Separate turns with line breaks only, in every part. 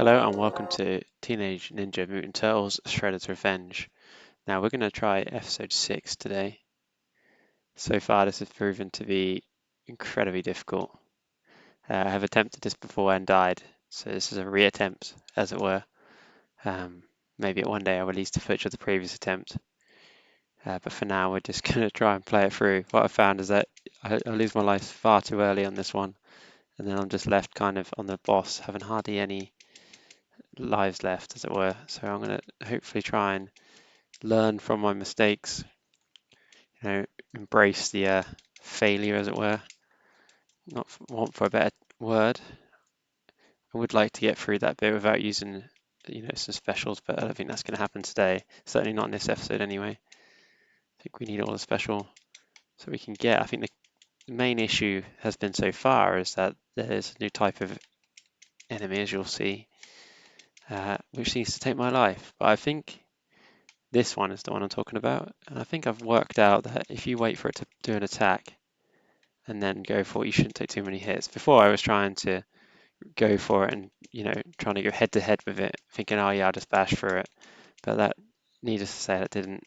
Hello and welcome to Teenage Ninja Mutant Turtles Shredder's Revenge. Now we're going to try episode 6 today. So far this has proven to be incredibly difficult. I have attempted this before and died, so this is a reattempt, as it were. Um, Maybe one day I'll release the footage of the previous attempt, but for now we're just going to try and play it through. What I found is that I lose my life far too early on this one, and then I'm just left kind of on the boss, having hardly any lives left, as it were. So I'm going to hopefully try and learn from my mistakes, embrace the failure, as it were. Not want for a better word. I would like to get through that bit without using, some specials, but I don't think that's going to happen today. Certainly not in this episode, anyway. I think we need all the special so we can get. I think the main issue has been so far is that there's a new type of enemy, as you'll see, which seems to take my life. But I think this one is the one I'm talking about, and I think I've worked out that if you wait for it to do an attack and then go for it, you shouldn't take too many hits. Before I was trying to go for it and, trying to go head to head with it, thinking, oh yeah, I'll just bash through it. But that, needless to say, that didn't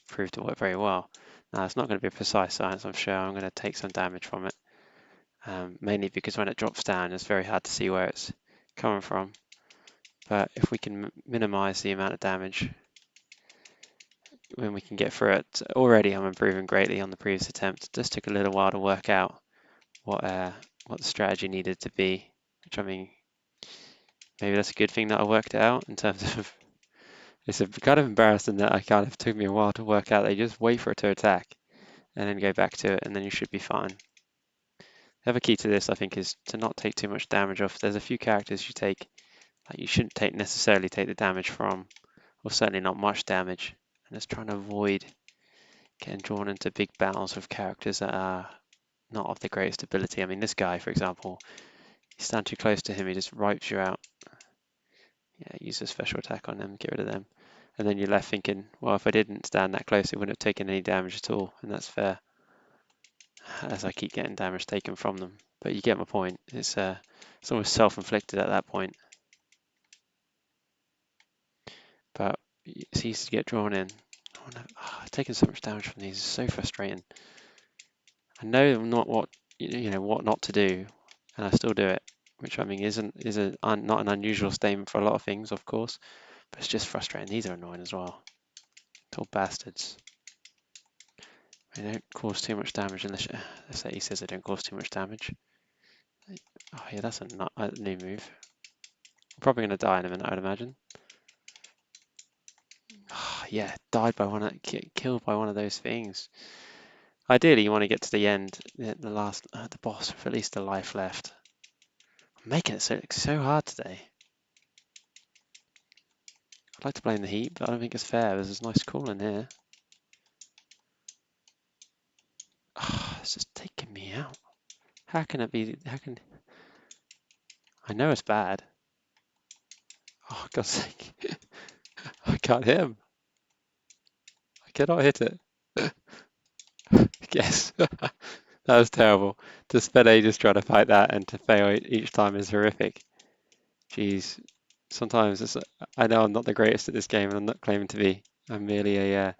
prove to work very well. Now, it's not going to be a precise science, I'm sure. I'm going to take some damage from it, mainly because when it drops down, it's very hard to see where it's coming from. But if we can minimize the amount of damage when we can get through it, already I'm improving greatly on the previous attempt. It just took a little while to work out what the strategy needed to be, which I mean, maybe that's a good thing that I worked it out in terms of. It's kind of embarrassing that I kind of took me a while to work out that you just wait for it to attack and then go back to it, and then you should be fine. The other key to this, I think, is to not take too much damage off. There's a few characters you take that you shouldn't necessarily take the damage from, or certainly not much damage, and just trying to avoid getting drawn into big battles with characters that are not of the greatest ability. I mean, this guy, for example, you stand too close to him, he just wipes you out. Yeah, use a special attack on them, get rid of them. And then you're left thinking, well, if I didn't stand that close, it wouldn't have taken any damage at all. And that's fair, as I keep getting damage taken from them. But you get my point. It's almost self-inflicted at that point. But it's easy to get drawn in. Taking so much damage from these is so frustrating. I know not what what not to do, and I still do it, which I mean not an unusual statement for a lot of things, of course, but it's just frustrating. These are annoying as well. Little bastards. They don't cause too much damage unless let's say he says they don't cause too much damage. Oh yeah, that's a new move. I'm probably gonna die in a minute, I'd imagine. Oh, yeah, died by killed by one of those things. Ideally, you want to get to the end, the last, the boss with at least a life left. I'm making it so hard today. I'd like to blame the heat, but I don't think it's fair. There's this nice cool in here. Oh, it's just taking me out. How can it be? I know it's bad. Oh, God's sake. I can't hit him. I cannot hit it. Yes. That was terrible. To spend ages trying to fight that and to fail each time is horrific. Jeez. Sometimes I know I'm not the greatest at this game and I'm not claiming to be. I'm merely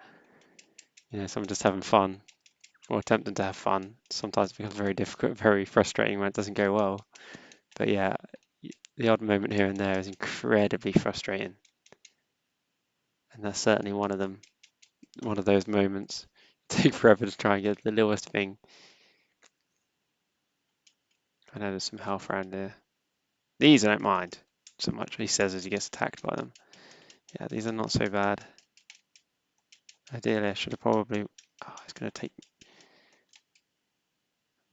someone just having fun or attempting to have fun. Sometimes it becomes very difficult, very frustrating when it doesn't go well. But yeah, the odd moment here and there is incredibly frustrating. And that's certainly one of them, one of those moments. Take forever to try and get the littlest thing. I know there's some health around here. These I don't mind so much, he says as he gets attacked by them. Yeah, these are not so bad. Ideally, I should have probably. Oh, it's going to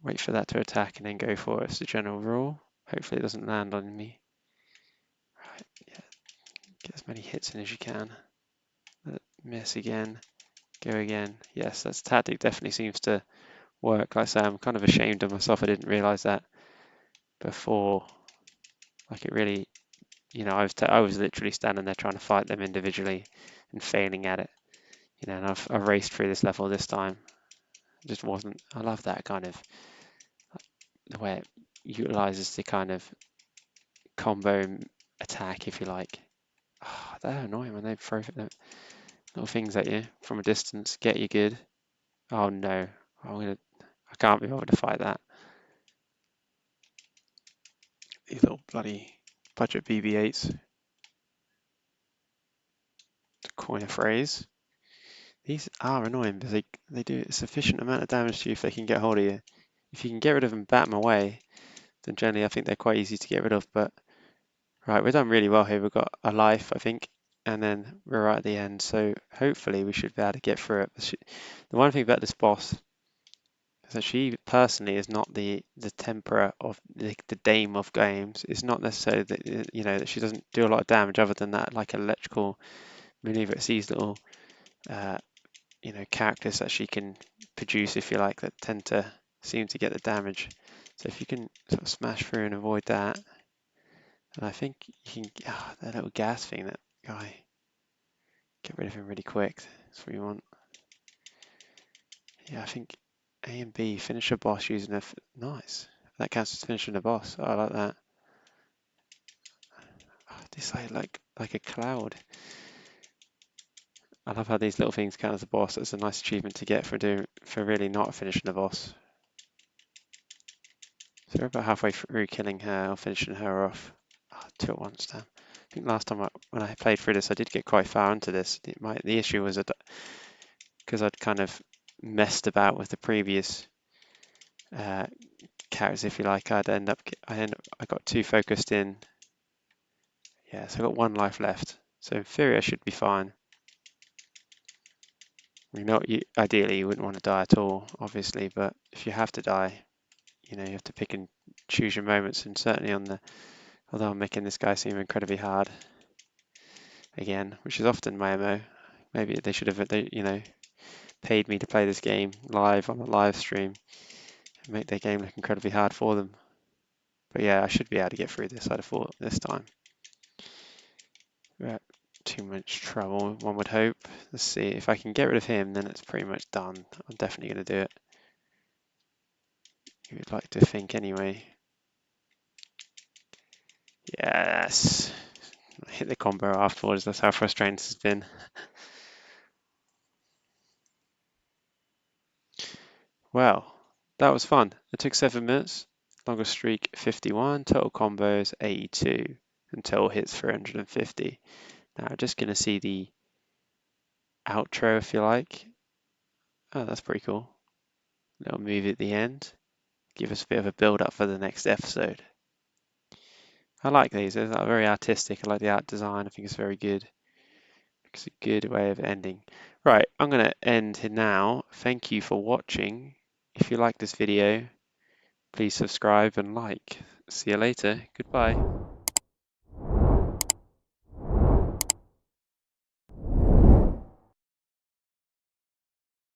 wait for that to attack and then go for it. It's the general rule. Hopefully, it doesn't land on me. Right, yeah. Get as many hits in as you can. Miss again. Go again. Yes, that tactic definitely seems to work. Like I say, I'm kind of ashamed of myself. I didn't realize that before. Like it really, I was literally standing there trying to fight them individually and failing at it. And I've raced through this level this time. It just wasn't. I love that kind of the way it utilizes the kind of combo attack, if you like. Oh, they're annoying when they throw little things at you from a distance, get you good. Oh no, I can't be bothered to fight that. These little bloody budget BB-8s, to coin a phrase. These are annoying because they do a sufficient amount of damage to you if they can get hold of you. If you can get rid of them, bat them away, then generally I think they're quite easy to get rid of. But right, we've done really well here. We've got a life, I think, and then we're right at the end. So hopefully we should be able to get through it. The one thing about this boss is that she personally is not the temper of the dame of games. It's not necessarily that that she doesn't do a lot of damage other than that like electrical maneuver. It's these little uh, characters that she can produce, if you like, that tend to seem to get the damage. So if you can sort of smash through and avoid that, and I think you can, that little gas thing, that guy, get rid of him really quick. That's what you want. Yeah, I think A and B, finish a boss using nice. That counts as finishing a boss. Oh, I like that. Oh, this like a cloud. I love how these little things count as a boss. It's a nice achievement to get for really not finishing a boss. So we're about halfway through killing her or finishing her off. Oh, 2 at once, damn. I think last time when I played through this, I did get quite far into this. The issue was that because I'd kind of messed about with the previous uh, characters, if you like, I got too focused in. Yeah, so I got 1 life left. So in theory, I should be fine. Ideally, you wouldn't want to die at all, obviously, but if you have to die, you have to pick and choose your moments, and certainly although I'm making this guy seem incredibly hard again, which is often my MO. Maybe they should have, paid me to play this game live on a live stream and make their game look incredibly hard for them. But yeah, I should be able to get through this, I'd have thought, this time. But too much trouble, one would hope. Let's see, if I can get rid of him, then it's pretty much done. I'm definitely going to do it. You would like to think anyway. Yes. I hit the combo afterwards, that's how frustrating this has been. Well, that was fun. It took 7 minutes. Longest streak 51, total combos 82, until hits 350. Now I'm just going to see the outro, if you like. Oh, that's pretty cool. Little movie at the end. Give us a bit of a build up for the next episode. I like these. They're very artistic. I like the art design. I think it's very good. It's a good way of ending. Right, I'm going to end here now. Thank you for watching. If you like this video, please subscribe and like. See you later. Goodbye.